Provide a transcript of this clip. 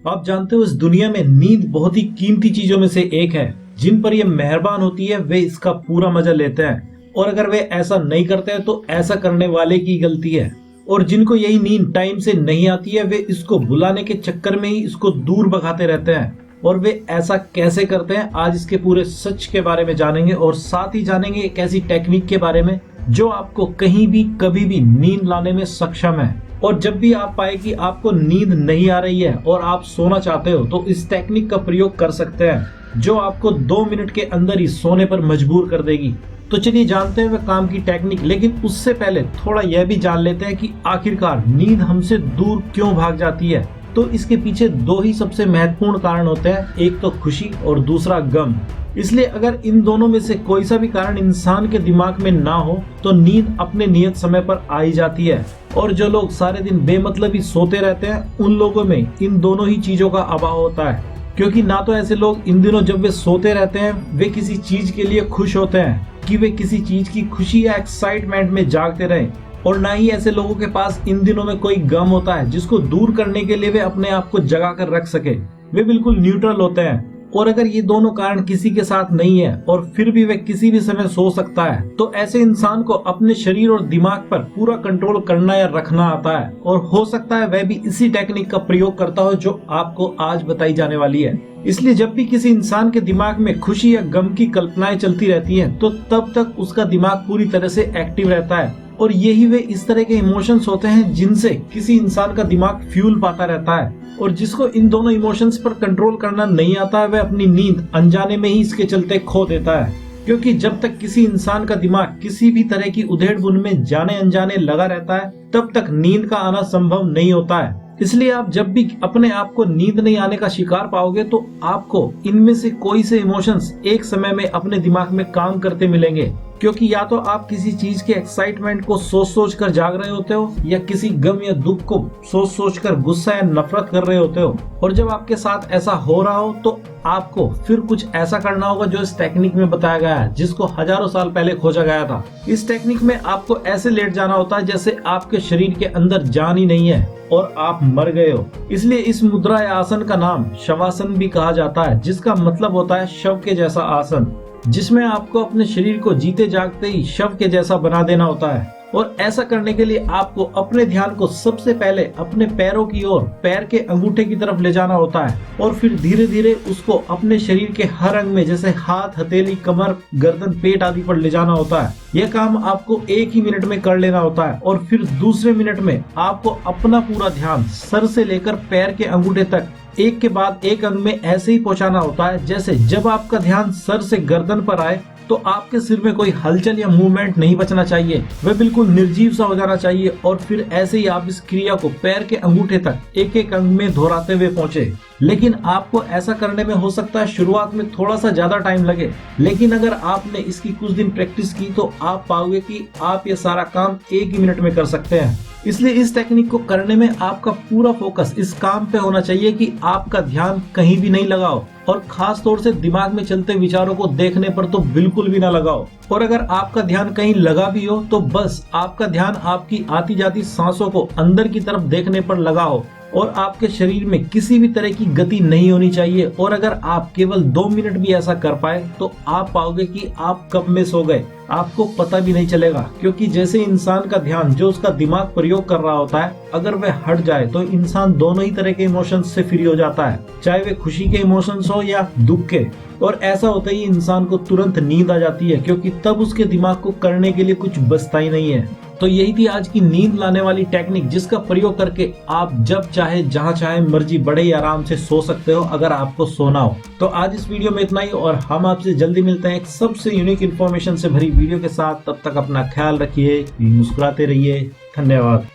आप जानते हो इस दुनिया में नींद बहुत ही कीमती चीजों में से एक है। जिन पर यह मेहरबान होती है वे इसका पूरा मजा लेते हैं, और अगर वे ऐसा नहीं करते हैं तो ऐसा करने वाले की गलती है। और जिनको यही नींद टाइम से नहीं आती है वे इसको बुलाने के चक्कर में ही इसको दूर भगाते रहते हैं। और वे ऐसा कैसे करते हैं, आज इसके पूरे सच के बारे में जानेंगे, और साथ ही जानेंगे एक ऐसी टेक्निक के बारे में जो आपको कहीं भी कभी भी नींद लाने में सक्षम है। और जब भी आप पाए कि आपको नींद नहीं आ रही है और आप सोना चाहते हो तो इस टेक्निक का प्रयोग कर सकते हैं, जो आपको 2 मिनट के अंदर ही सोने पर मजबूर कर देगी। तो चलिए जानते हैं वह काम की टेक्निक, लेकिन उससे पहले थोड़ा यह भी जान लेते हैं कि आखिरकार नींद हमसे दूर क्यों भाग जाती है। तो इसके पीछे 2 ही सबसे महत्वपूर्ण कारण होते हैं, एक तो खुशी और दूसरा गम। इसलिए अगर इन दोनों में से कोई सा भी कारण इंसान के दिमाग में ना हो तो नींद अपने नियत समय पर आ ही जाती है। और जो लोग सारे दिन बेमतलब ही सोते रहते हैं उन लोगों में इन दोनों ही चीजों का अभाव होता है। क्योंकि ना तो ऐसे लोग इन दिनों जब वे सोते रहते हैं वे किसी चीज के लिए खुश होते हैं कि वे किसी चीज की खुशी या एक्साइटमेंट में जागते रहें, और ना ही ऐसे लोगों के पास इन दिनों में कोई गम होता है जिसको दूर करने के लिए वे अपने आप को जगा कर रख सके। वे बिल्कुल न्यूट्रल होते हैं। और अगर ये दोनों कारण किसी के साथ नहीं है और फिर भी वह किसी भी समय सो सकता है, तो ऐसे इंसान को अपने शरीर और दिमाग पर पूरा कंट्रोल करना या रखना आता है। और हो सकता है वह भी इसी टेक्निक का प्रयोग करता हो जो आपको आज बताई जाने वाली है। इसलिए जब भी किसी इंसान के दिमाग में खुशी या गम की कल्पनाएं चलती रहती हैं, तो तब तक उसका दिमाग पूरी तरह से एक्टिव रहता है। और यही वे इस तरह के इमोशंस होते हैं जिनसे किसी इंसान का दिमाग फ्यूल पाता रहता है। और जिसको इन दोनों इमोशंस पर कंट्रोल करना नहीं आता है वह अपनी नींद अनजाने में ही इसके चलते खो देता है। क्योंकि जब तक किसी इंसान का दिमाग किसी भी तरह की उधेड़-बुन में जाने अनजाने लगा रहता है तब तक नींद का आना संभव नहीं होता है। इसलिए आप जब भी अपने आप को नींद नहीं आने का शिकार पाओगे तो आपको इनमें से कोई से इमोशंस एक समय में अपने दिमाग में काम करते मिलेंगे। क्योंकि या तो आप किसी चीज के एक्साइटमेंट को सोच सोच कर जाग रहे होते हो, या किसी गम या दुख को सोच सोच कर गुस्सा या नफरत कर रहे होते हो। और जब आपके साथ ऐसा हो रहा हो तो आपको फिर कुछ ऐसा करना होगा जो इस टेक्निक में बताया गया है, जिसको हजारों साल पहले खोजा गया था। इस टेक्निक में आपको ऐसे लेट जाना होता है जैसे आपके शरीर के अंदर जान ही नहीं है और आप मर गए हो। इसलिए इस मुद्रा या आसन का नाम शवासन भी कहा जाता है, जिसका मतलब होता है शव के जैसा आसन, जिसमें आपको अपने शरीर को जीते जागते ही शव के जैसा बना देना होता है। और ऐसा करने के लिए आपको अपने ध्यान को सबसे पहले अपने पैरों की ओर, पैर के अंगूठे की तरफ ले जाना होता है, और फिर धीरे धीरे उसको अपने शरीर के हर अंग में, जैसे हाथ, हथेली, कमर, गर्दन, पेट आदि पर ले जाना होता है। यह काम आपको 1 ही मिनट में कर लेना होता है। और फिर दूसरे मिनट में आपको अपना पूरा ध्यान सर से लेकर पैर के अंगूठे तक एक के बाद एक अंग में ऐसे ही पहुंचाना होता है जैसे जब आपका ध्यान सर से गर्दन पर आए तो आपके सिर में कोई हलचल या मूवमेंट नहीं बचना चाहिए, वह बिल्कुल निर्जीव सा हो जाना चाहिए। और फिर ऐसे ही आप इस क्रिया को पैर के अंगूठे तक एक एक अंग में दोहराते हुए पहुंचे। लेकिन आपको ऐसा करने में हो सकता है शुरुआत में थोड़ा सा ज्यादा टाइम लगे, लेकिन अगर आपने इसकी कुछ दिन प्रैक्टिस की तो आप पाओगे कि आप ये सारा काम 1 ही मिनट में कर सकते हैं। इसलिए इस टेक्निक को करने में आपका पूरा फोकस इस काम पे होना चाहिए कि आपका ध्यान कहीं भी नहीं लगाओ, और खास तौर से दिमाग में चलते विचारों को देखने पर तो बिल्कुल भी ना लगाओ। और अगर आपका ध्यान कहीं लगा भी हो तो बस आपका ध्यान आपकी आती जाती सांसों को अंदर की तरफ देखने पर लगा हो, और आपके शरीर में किसी भी तरह की गति नहीं होनी चाहिए। और अगर आप केवल 2 मिनट भी ऐसा कर पाए तो आप पाओगे कि आप कब में सो गए, आपको पता भी नहीं चलेगा। क्योंकि जैसे इंसान का ध्यान जो उसका दिमाग प्रयोग कर रहा होता है, अगर वह हट जाए तो इंसान दोनों ही तरह के इमोशंस से फ्री हो जाता है, चाहे वे खुशी के इमोशंस हो या दुख के। और ऐसा होता ही इंसान को तुरंत नींद आ जाती है, क्योंकि तब उसके दिमाग को करने के लिए कुछ बचता ही नहीं है। तो यही थी आज की नींद लाने वाली टेक्निक, जिसका प्रयोग करके आप जब चाहे जहां चाहे मर्जी बड़े ही आराम से सो सकते हो, अगर आपको सोना हो। तो आज इस वीडियो में इतना ही, और हम आपसे जल्दी मिलते हैं एक सबसे यूनिक इन्फॉर्मेशन से भरी वीडियो के साथ। तब तक अपना ख्याल रखिए, मुस्कुराते रहिए। धन्यवाद।